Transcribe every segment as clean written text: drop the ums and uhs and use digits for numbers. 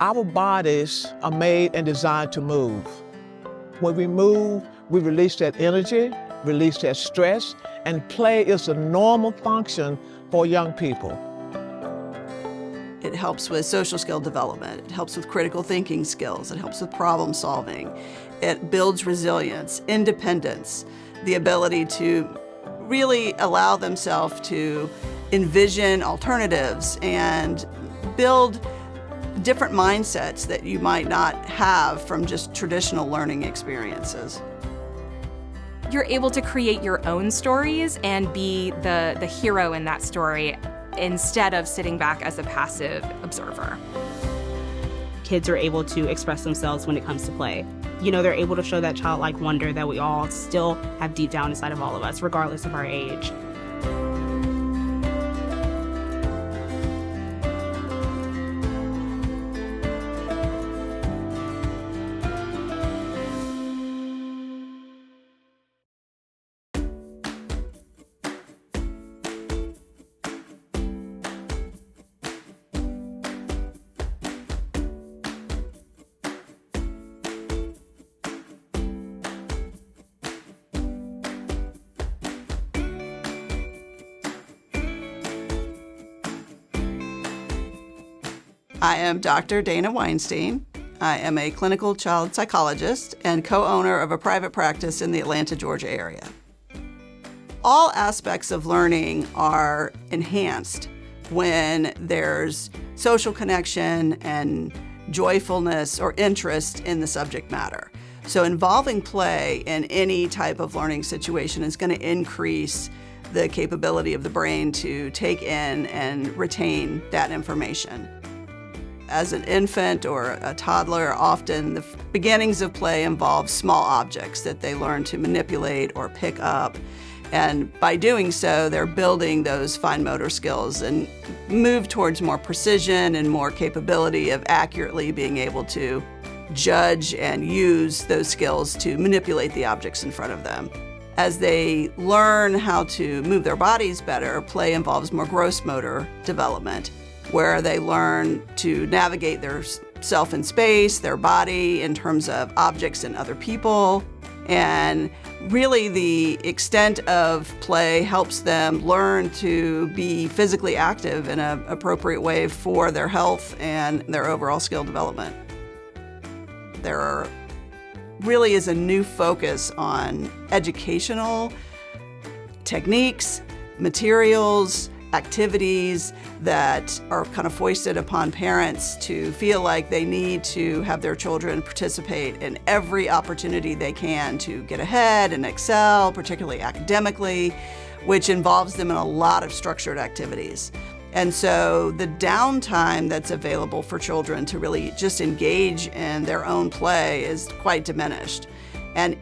Our bodies are made and designed to move. When we move, we release that energy, release that stress, and play is a normal function for young people. It helps with social skill development. It helps with critical thinking skills. It helps with problem solving. It builds resilience, independence, the ability to really allow themselves to envision alternatives and build different mindsets that you might not have from just traditional learning experiences. You're able to create your own stories and be the hero in that story instead of sitting back as a passive observer. Kids are able to express themselves when it comes to play. They're able to show that childlike wonder that we all still have deep down inside of all of us, regardless of our age. I am Dr. Dana Weinstein. I am a clinical child psychologist and co-owner of a private practice in the Atlanta, Georgia area. All aspects of learning are enhanced when there's social connection and joyfulness or interest in the subject matter. So involving play in any type of learning situation is going to increase the capability of the brain to take in and retain that information. As an infant or a toddler, often the beginnings of play involve small objects that they learn to manipulate or pick up. And by doing so, they're building those fine motor skills and move towards more precision and more capability of accurately being able to judge and use those skills to manipulate the objects in front of them. As they learn how to move their bodies better, play involves more gross motor development, where they learn to navigate their self in space, their body in terms of objects and other people. And really the extent of play helps them learn to be physically active in an appropriate way for their health and their overall skill development. There really is a new focus on educational techniques, materials, activities that are kind of foisted upon parents to feel like they need to have their children participate in every opportunity they can to get ahead and excel, particularly academically, which involves them in a lot of structured activities. And so the downtime that's available for children to really just engage in their own play is quite diminished. And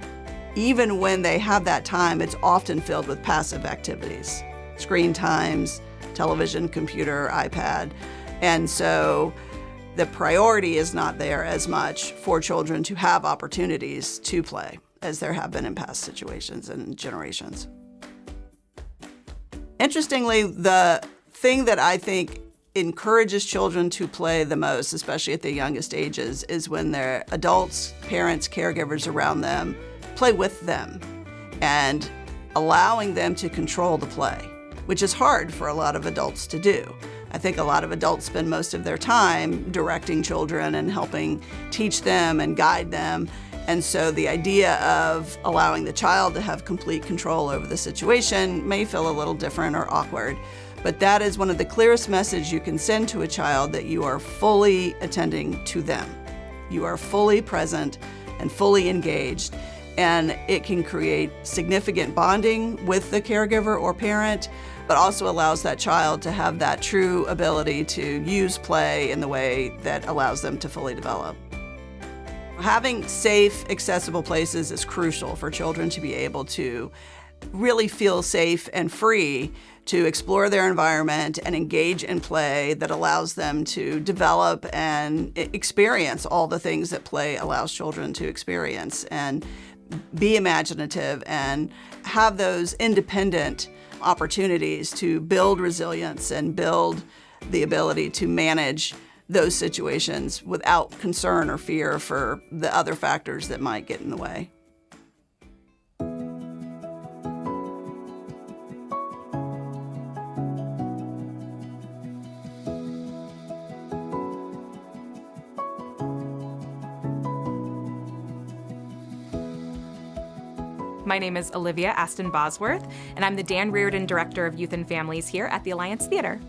even when they have that time, it's often filled with passive activities. Screen times, television, computer, iPad. And so the priority is not there as much for children to have opportunities to play as there have been in past situations and generations. Interestingly, the thing that I think encourages children to play the most, especially at the youngest ages, is when their adults, parents, caregivers around them play with them and allowing them to control the play, which is hard for a lot of adults to do. I think a lot of adults spend most of their time directing children and helping teach them and guide them. And so the idea of allowing the child to have complete control over the situation may feel a little different or awkward. But that is one of the clearest messages you can send to a child, that you are fully attending to them. You are fully present and fully engaged. And it can create significant bonding with the caregiver or parent, but also allows that child to have that true ability to use play in the way that allows them to fully develop. Having safe, accessible places is crucial for children to be able to really feel safe and free to explore their environment and engage in play that allows them to develop and experience all the things that play allows children to experience, and be imaginative and have those independent opportunities to build resilience and build the ability to manage those situations without concern or fear for the other factors that might get in the way. My name is Olivia Aston Bosworth, and I'm the Dan Reardon Director of Youth and Families here at the Alliance Theater.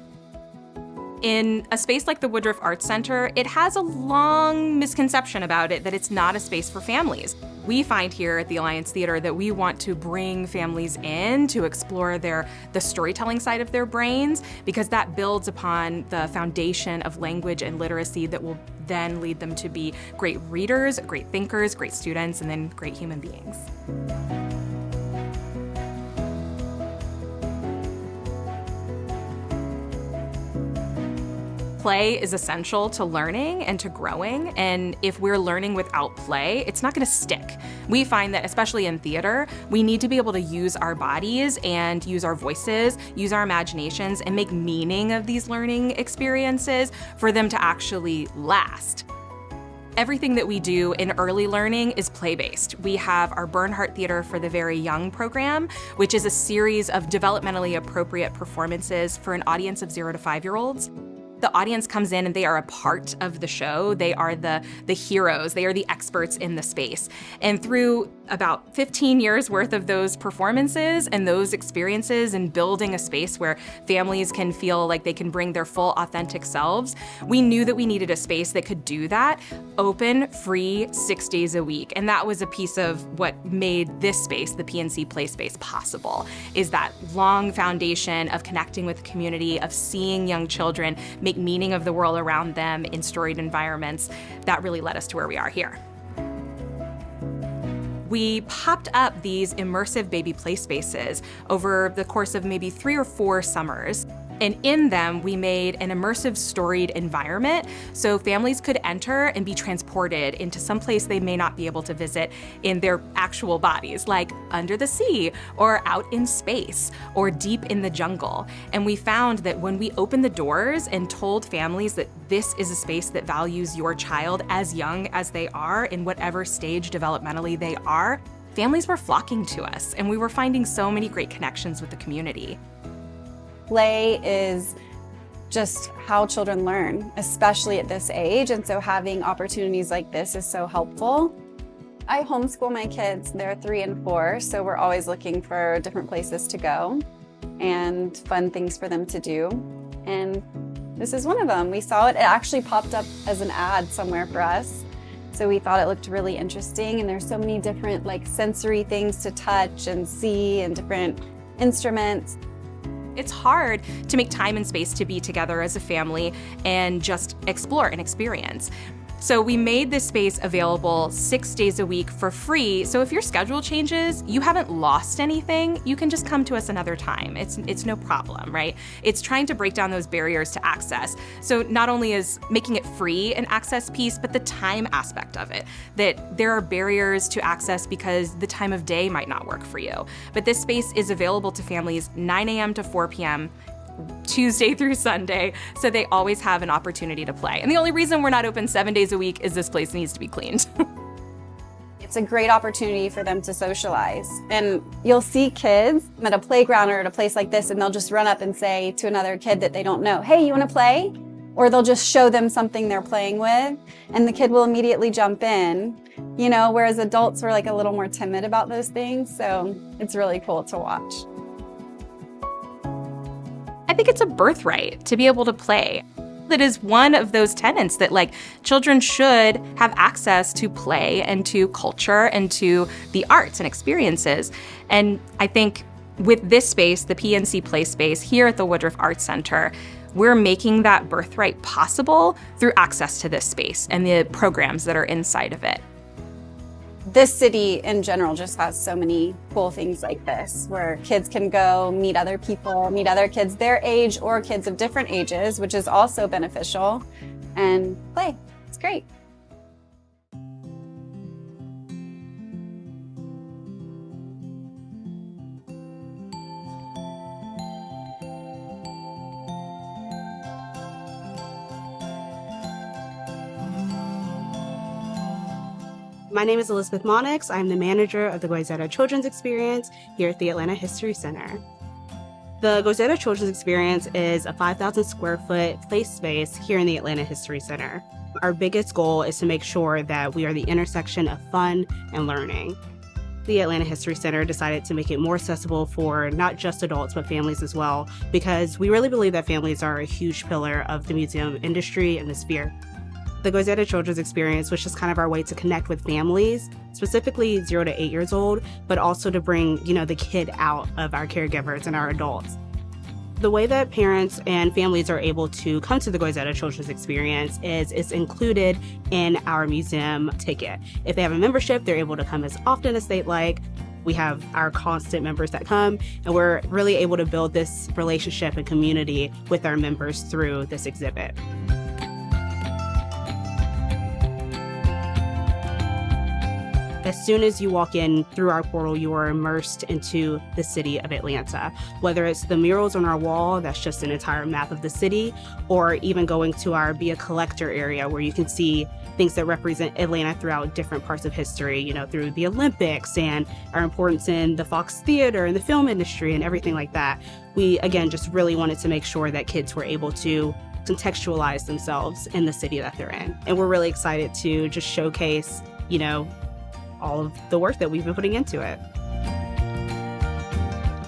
In a space like the Woodruff Arts Center, it has a long misconception about it that it's not a space for families. We find here at the Alliance Theater that we want to bring families in to explore the storytelling side of their brains, because that builds upon the foundation of language and literacy that will then lead them to be great readers, great thinkers, great students, and then great human beings. Play is essential to learning and to growing, and if we're learning without play, it's not going to stick. We find that, especially in theater, we need to be able to use our bodies and use our voices, use our imaginations, and make meaning of these learning experiences for them to actually last. Everything that we do in early learning is play-based. We have our Bernhardt Theater for the Very Young program, which is a series of developmentally appropriate performances for an audience of 0 to 5-year-olds. The audience comes in and they are a part of the show. They are the heroes. They are the experts in the space. And through about 15 years worth of those performances and those experiences and building a space where families can feel like they can bring their full authentic selves, we knew that we needed a space that could do that, open, free, 6 days a week. And that was a piece of what made this space, the PNC Play Space, possible, is that long foundation of connecting with the community, of seeing young children make meaning of the world around them in storied environments. That really led us to where we are here. We popped up these immersive baby play spaces over the course of maybe 3 or 4 summers. And in them, we made an immersive storied environment so families could enter and be transported into some place they may not be able to visit in their actual bodies, like under the sea or out in space or deep in the jungle. And we found that when we opened the doors and told families that this is a space that values your child as young as they are, in whatever stage developmentally they are, families were flocking to us, and we were finding so many great connections with the community. Play is just how children learn, especially at this age, and so having opportunities like this is so helpful. I homeschool my kids. They're 3 and 4, so we're always looking for different places to go and fun things for them to do. And this is one of them. We saw it. It actually popped up as an ad somewhere for us, so we thought it looked really interesting. And there's so many different sensory things to touch and see and different instruments. It's hard to make time and space to be together as a family and just explore and experience. So we made this space available 6 days a week for free. So if your schedule changes, you haven't lost anything. You can just come to us another time. It's no problem, right? It's trying to break down those barriers to access. So not only is making it free an access piece, but the time aspect of it, that there are barriers to access because the time of day might not work for you. But this space is available to families 9 a.m. to 4 p.m. Tuesday through Sunday, so they always have an opportunity to play. And the only reason we're not open 7 days a week is this place needs to be cleaned. It's a great opportunity for them to socialize. And you'll see kids at a playground or at a place like this, and they'll just run up and say to another kid that they don't know, "Hey, you want to play?" Or they'll just show them something they're playing with, and the kid will immediately jump in, whereas adults were a little more timid about those things. So it's really cool to watch. I think it's a birthright to be able to play. That is one of those tenets that children should have access to play and to culture and to the arts and experiences. And I think with this space, the PNC Play Space here at the Woodruff Arts Center, we're making that birthright possible through access to this space and the programs that are inside of it. This city in general just has so many cool things like this, where kids can go meet other people, meet other kids their age or kids of different ages, which is also beneficial, and play. It's great. My name is Elizabeth Monix. I'm the manager of the Goizueta Children's Experience here at the Atlanta History Center. The Goizueta Children's Experience is a 5,000 square foot play space here in the Atlanta History Center. Our biggest goal is to make sure that we are the intersection of fun and learning. The Atlanta History Center decided to make it more accessible for not just adults, but families as well, because we really believe that families are a huge pillar of the museum industry and the sphere. The Goizueta Children's Experience was just kind of our way to connect with families, specifically 0 to 8 years old, but also to bring, the kid out of our caregivers and our adults. The way that parents and families are able to come to the Goizueta Children's Experience is it's included in our museum ticket. If they have a membership, they're able to come as often as they'd like. We have our constant members that come, and we're really able to build this relationship and community with our members through this exhibit. As soon as you walk in through our portal, you are immersed into the city of Atlanta. Whether it's the murals on our wall, that's just an entire map of the city, or even going to our Be a Collector area where you can see things that represent Atlanta throughout different parts of history, through the Olympics and our importance in the Fox Theater and the film industry and everything like that. We, again, just really wanted to make sure that kids were able to contextualize themselves in the city that they're in. And we're really excited to just showcase, all of the work that we've been putting into it.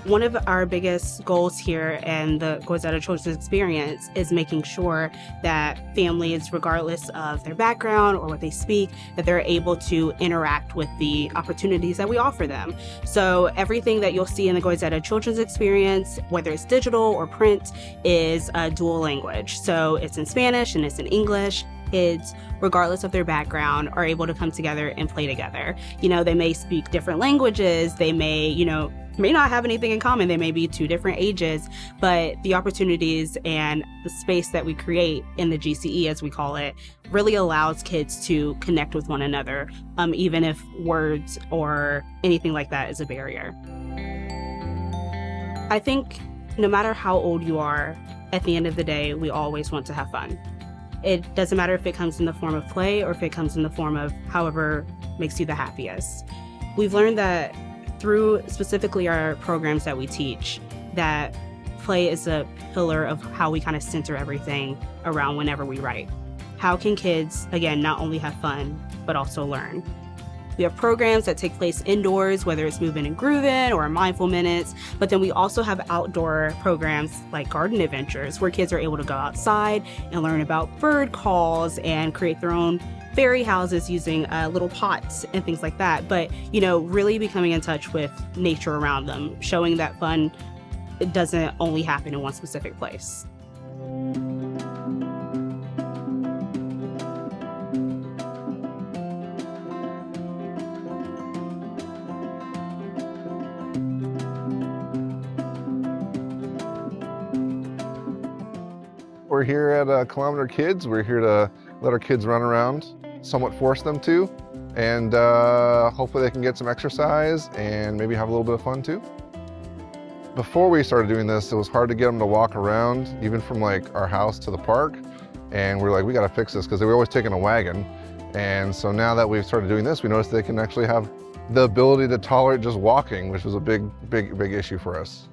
One of our biggest goals here in the Goizueta Children's Experience is making sure that families, regardless of their background or what they speak, that they're able to interact with the opportunities that we offer them. So everything that you'll see in the Goizueta Children's Experience, whether it's digital or print, is a dual language. So it's in Spanish and it's in English. Kids, regardless of their background, are able to come together and play together. They may speak different languages. They may not have anything in common. They may be two different ages, but the opportunities and the space that we create in the GCE, as we call it, really allows kids to connect with one another, even if words or anything like that is a barrier. I think no matter how old you are, at the end of the day, we always want to have fun. It doesn't matter if it comes in the form of play or if it comes in the form of however makes you the happiest. We've learned that through specifically our programs that we teach, that play is a pillar of how we kind of center everything around whenever we write. How can kids, again, not only have fun, but also learn? We have programs that take place indoors, whether it's Moving and Grooving or Mindful Minutes, but then we also have outdoor programs like Garden Adventures, where kids are able to go outside and learn about bird calls and create their own fairy houses using little pots and things like that. But, really becoming in touch with nature around them, showing that fun, it doesn't only happen in one specific place. We're here at Kilometer Kids. We're here to let our kids run around, somewhat force them to, and hopefully they can get some exercise and maybe have a little bit of fun too. Before we started doing this, it was hard to get them to walk around, even from like our house to the park. And we're like, we gotta fix this because they were always taking a wagon. And so now that we've started doing this, we noticed they can actually have the ability to tolerate just walking, which was a big issue for us.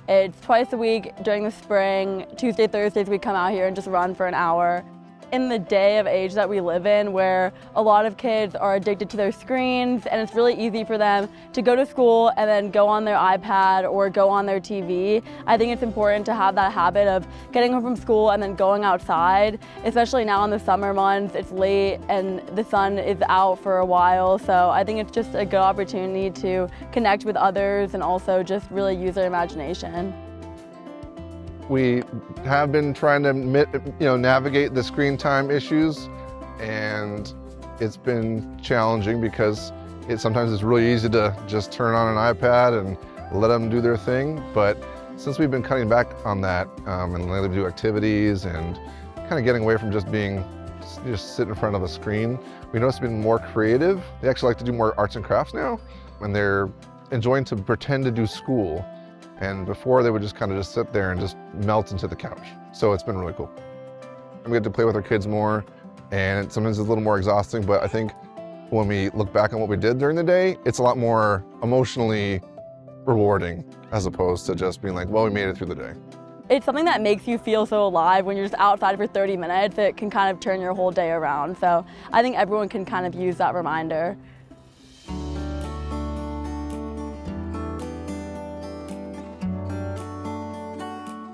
It's twice a week during the spring. Tuesday, Thursdays, we come out here and just run for an hour. In the day of age that we live in, where a lot of kids are addicted to their screens, and it's really easy for them to go to school and then go on their iPad or go on their TV, I think it's important to have that habit of getting home from school and then going outside, especially now in the summer months. It's late and the sun is out for a while, so I think it's just a good opportunity to connect with others and also just really use their imagination. We have been trying to navigate the screen time issues, and it's been challenging because sometimes it's really easy to just turn on an iPad and let them do their thing. But since we've been cutting back on that and letting them do activities and kind of getting away from just sit in front of a screen, we noticed being more creative. They actually like to do more arts and crafts now, and they're enjoying to pretend to do school. And before, they would just kind of sit there and just melt into the couch. So it's been really cool. We get to play with our kids more, and sometimes it's a little more exhausting, but I think when we look back on what we did during the day, it's a lot more emotionally rewarding as opposed to just being like, well, we made it through the day. It's something that makes you feel so alive. When you're just outside for 30 minutes, it can kind of turn your whole day around. So I think everyone can kind of use that reminder.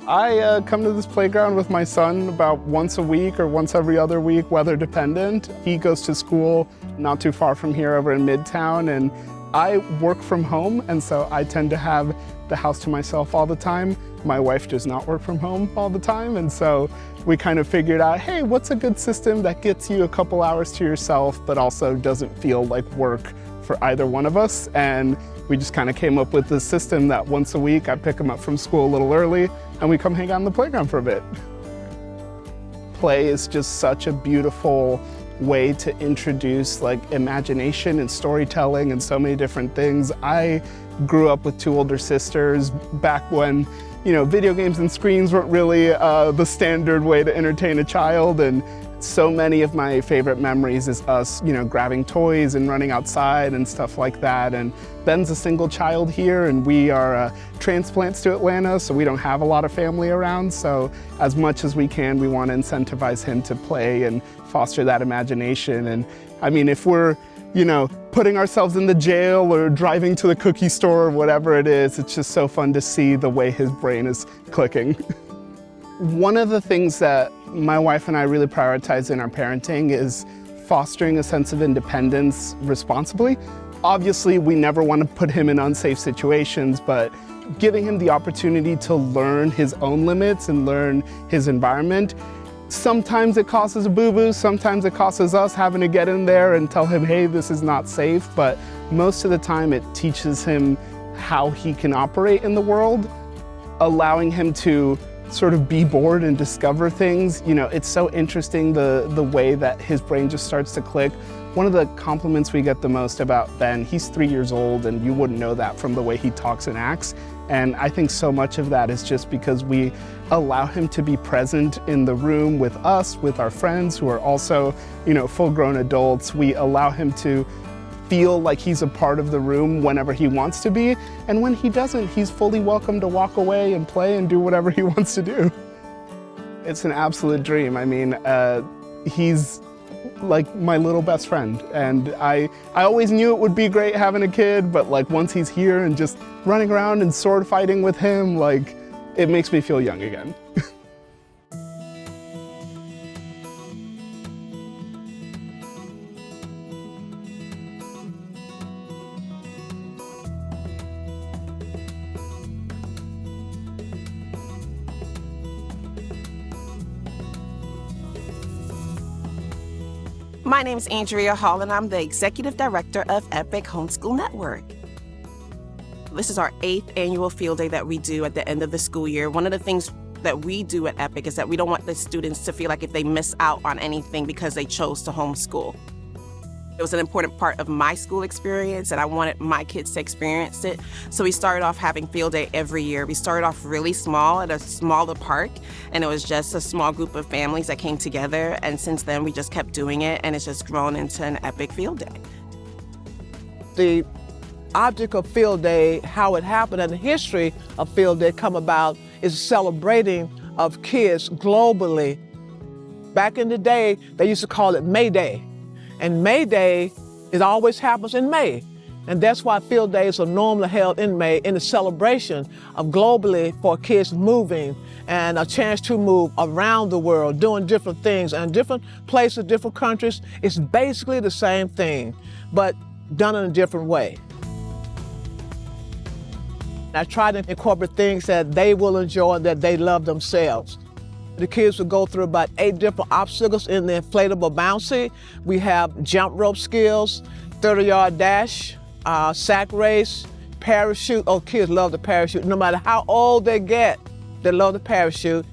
I come to this playground with my son about once a week or once every other week, weather dependent. He goes to school not too far from here over in Midtown, and I work from home, and so I tend to have the house to myself all the time. My wife does not work from home all the time, and so we kind of figured out, hey, what's a good system that gets you a couple hours to yourself but also doesn't feel like work for either one of us? And we just kind of came up with this system that once a week I pick him up from school a little early and we come hang out on the playground for a bit. Play is just such a beautiful way to introduce like imagination and storytelling and so many different things. I grew up with two older sisters back when, you know, video games and screens weren't really the standard way to entertain a child, and so many of my favorite memories is us, you know, grabbing toys and running outside and stuff like that. And Ben's a single child here, and we are transplants to Atlanta, so we don't have a lot of family around. So as much as we can, we want to incentivize him to play and foster that imagination. And I mean, if we're, you know, putting ourselves in the jail or driving to the cookie store or whatever it is, it's just so fun to see the way his brain is clicking. One of the things that my wife and I really prioritize in our parenting is fostering a sense of independence responsibly. Obviously, we never want to put him in unsafe situations, but giving him the opportunity to learn his own limits and learn his environment. Sometimes it causes a boo-boo, sometimes it causes us having to get in there and tell him, hey, this is not safe, but most of the time it teaches him how he can operate in the world, allowing him to sort of be bored and discover things. You know, it's so interesting the way that his brain just starts to click. One of the compliments we get the most about Ben, he's 3 years old, and you wouldn't know that from the way he talks and acts. And I think so much of that is just because we allow him to be present in the room with us, with our friends who are also, you know, full-grown adults. We allow him to feel like he's a part of the room whenever he wants to be. And when he doesn't, he's fully welcome to walk away and play and do whatever he wants to do. It's an absolute dream. I mean, he's like my little best friend. And I always knew it would be great having a kid, but like once he's here and just running around and sword fighting with him, like it makes me feel young again. My name is Andrea Hall, and I'm the Executive Director of Epic Homeschool Network. This is our 8th annual field day that we do at the end of the school year. One of the things that we do at Epic is that we don't want the students to feel like if they miss out on anything because they chose to homeschool. It was an important part of my school experience, and I wanted my kids to experience it. So we started off having field day every year. We started off really small at a smaller park, and it was just a small group of families that came together. And since then, we just kept doing it, and it's just grown into an epic field day. The object of field day, how it happened, and the history of field day come about is celebrating of kids globally. Back in the day, they used to call it May Day. And May Day, it always happens in May. And that's why field days are normally held in May in the celebration of globally for kids moving and a chance to move around the world, doing different things and different places, different countries. It's basically the same thing, but done in a different way. I try to incorporate things that they will enjoy and that they love themselves. The kids will go through about 8 different obstacles in the inflatable bouncy. We have jump rope skills, 30-yard dash, sack race, parachute. Oh, kids love the parachute. No matter how old they get, they love the parachute.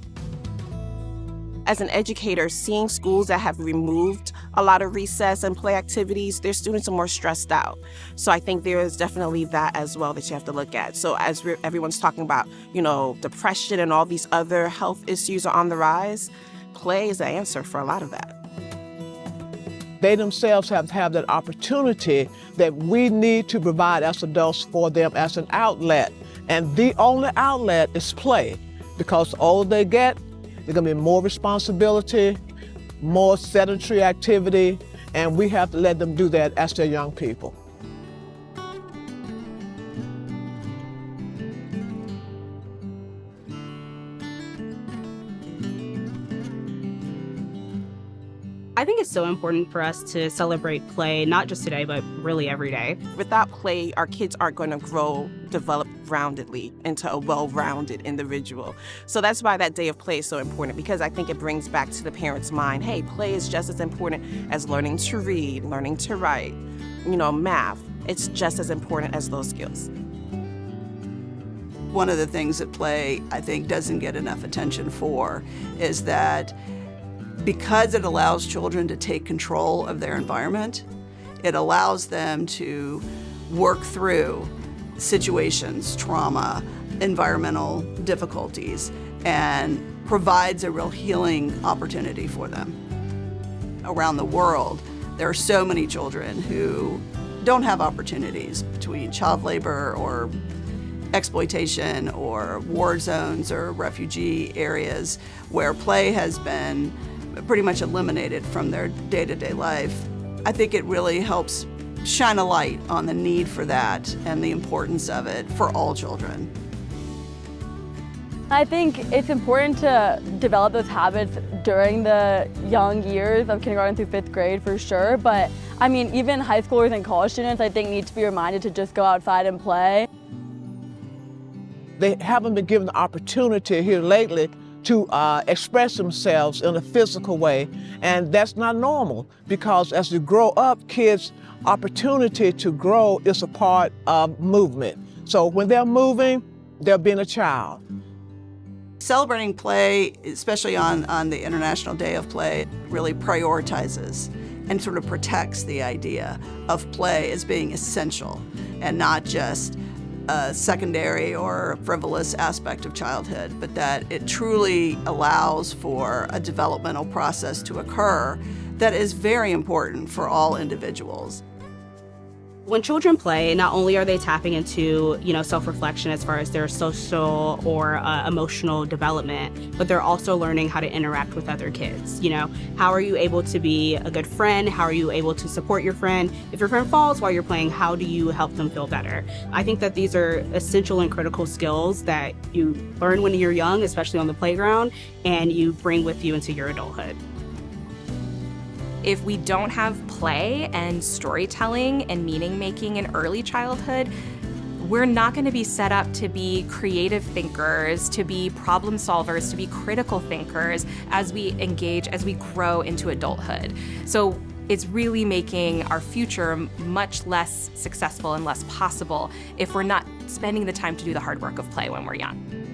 As an educator, seeing schools that have removed a lot of recess and play activities, their students are more stressed out. So I think there is definitely that as well that you have to look at. So as everyone's talking about, you know, depression and all these other health issues are on the rise, play is the answer for a lot of that. They themselves have to have that opportunity that we need to provide as adults for them as an outlet. And the only outlet is play, because the older they get, there's gonna be more responsibility, more sedentary activity, and we have to let them do that as they're young people. I think it's so important for us to celebrate play, not just today, but really every day. Without play, our kids aren't going to develop roundedly into a well-rounded individual. So that's why that day of play is so important, because I think it brings back to the parent's mind, hey, play is just as important as learning to read, learning to write, math. It's just as important as those skills. One of the things that play, I think, doesn't get enough attention for is that because it allows children to take control of their environment, it allows them to work through situations, trauma, environmental difficulties, and provides a real healing opportunity for them. Around the world, there are so many children who don't have opportunities between child labor or exploitation or war zones or refugee areas where play has been pretty much eliminated from their day-to-day life. I think it really helps shine a light on the need for that and the importance of it for all children. I think it's important to develop those habits during the young years of kindergarten through 5th grade for sure, but I mean, even high schoolers and college students, I think, need to be reminded to just go outside and play. They haven't been given the opportunity here lately to express themselves in a physical way, and that's not normal, because as you grow up, kids' opportunity to grow is a part of movement. So when they're moving, they're being a child. Celebrating play, especially on the International Day of Play, really prioritizes and sort of protects the idea of play as being essential and not just a secondary or frivolous aspect of childhood, but that it truly allows for a developmental process to occur that is very important for all individuals. When children play, not only are they tapping into, self-reflection as far as their social or emotional development, but they're also learning how to interact with other kids. How are you able to be a good friend? How are you able to support your friend? If your friend falls while you're playing, how do you help them feel better? I think that these are essential and critical skills that you learn when you're young, especially on the playground, and you bring with you into your adulthood. If we don't have play and storytelling and meaning making in early childhood, we're not going to be set up to be creative thinkers, to be problem solvers, to be critical thinkers as we engage, as we grow into adulthood. So it's really making our future much less successful and less possible if we're not spending the time to do the hard work of play when we're young.